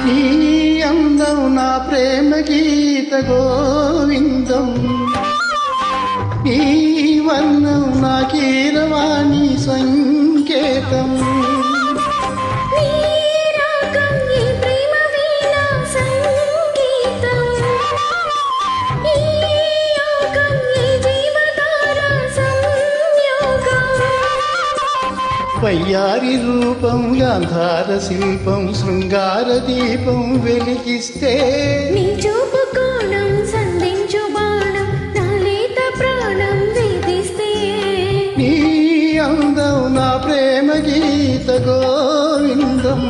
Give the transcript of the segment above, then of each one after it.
నీ అందం నా ప్రేమ గీత గోవిందం, నీ వర్ణం నా కీరవాణి సంకేతం. వయ్యారి రూపం గాంధార శిల్పం శృంగార దీపం వెలిగిస్తే, నీ చూపు కోణం సంధించు బాణం నా లేత ప్రాణం వేధిస్తే, నీ అందం నా ప్రేమ గీత గోవిందం,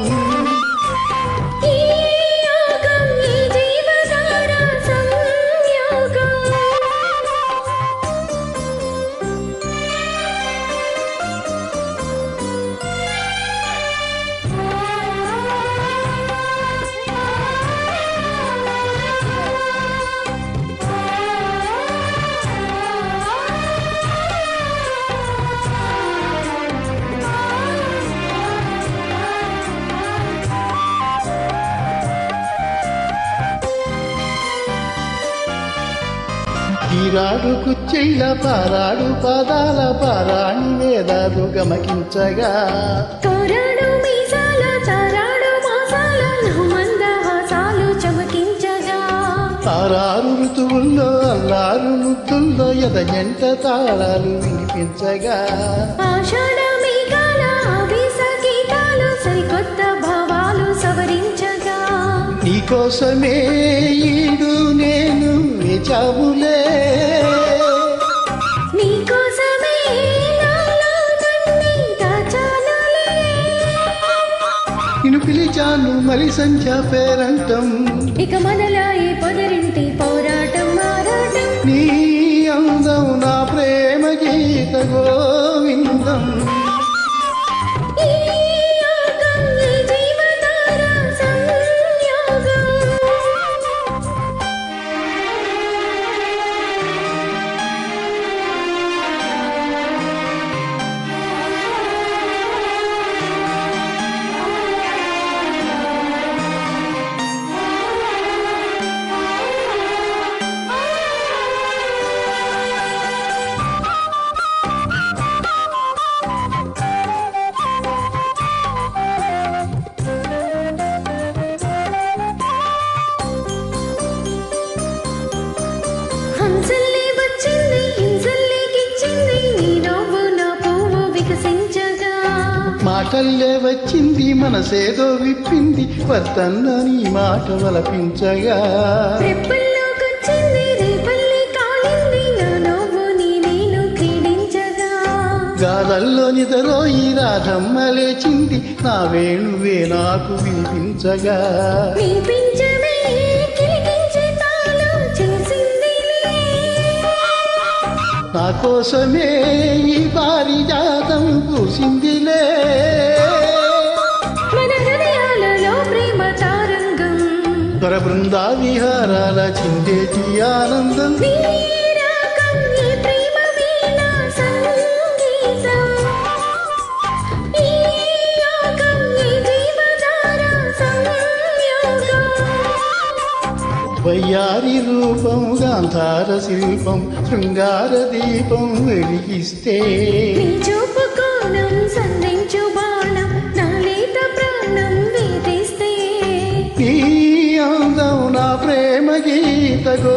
ఈరాడు కుచ్చెళ్ళ పారాడు పాదాల పారాణి వేదాలు గమకించగా, తోరాడు మీసాల తారాడు మాసాల మందహాసాలు చమకించగా, ఆరారు ఋతువుల్లో అల్లారు ముద్దుల్లో ఎదజంట తాళాలు వినిపించగా, ఆషాఢ మేఘాల ఆవేశ గీతాలు సరికొత్త భావాలు సవరించగా, నీకోసమే ఈడు నేను వేచావులే, నీకోసమే నాలో నన్ను దాచానులే, నిన్ను పిలిచాను మరి సంధ్య పేరంటం, ఇక మనలా ఈ పొదరింటి పోరాటం మారాటం. నీ అందం నా ప్రేమ గీత గోవిందం, ఈ యోగం ఈ జీవధార సంయోగం. హంసల్లే వచ్చింది హింసల్లే గిచ్చింది నీ నవ్వు నా పువ్వు వికసించగా, మాటల్లే వచ్చింది మనసేదో విప్పింది వద్దన్న నీ మాట వలపించగా, రెప్పల్లోకొచ్చింది రేపల్లే కాలింది నా నవ్వు నీ నేను క్రీడించగా, గాలల్లో నిదరోయి రాధమ్మ లేచింది నా వేణువే నాకు వినిపించగా, నీ పించమే కిలికించే తాళం చేసిందిలే, నా కోసమే ఈ పారిజాతం పూసిందిలే, మన హృదయాలలో ప్రేమ తారంగం, త్వర బృందా విహారాల చిందేటి ఆనందం, నీ రాగం ఈ ప్రేమ వీణ సంగీతం, ఈ యోగం ఈ జీవధార సంయోగం. వయ్యారి రూపం గాంధార శిల్పం శృంగార దీపం వెలిగిస్తే, నీ చూపు కోణం సంధించు బాణం నా లేత ప్రాణం వేధిస్తే, నీ అందం నా ప్రేమ గీత గో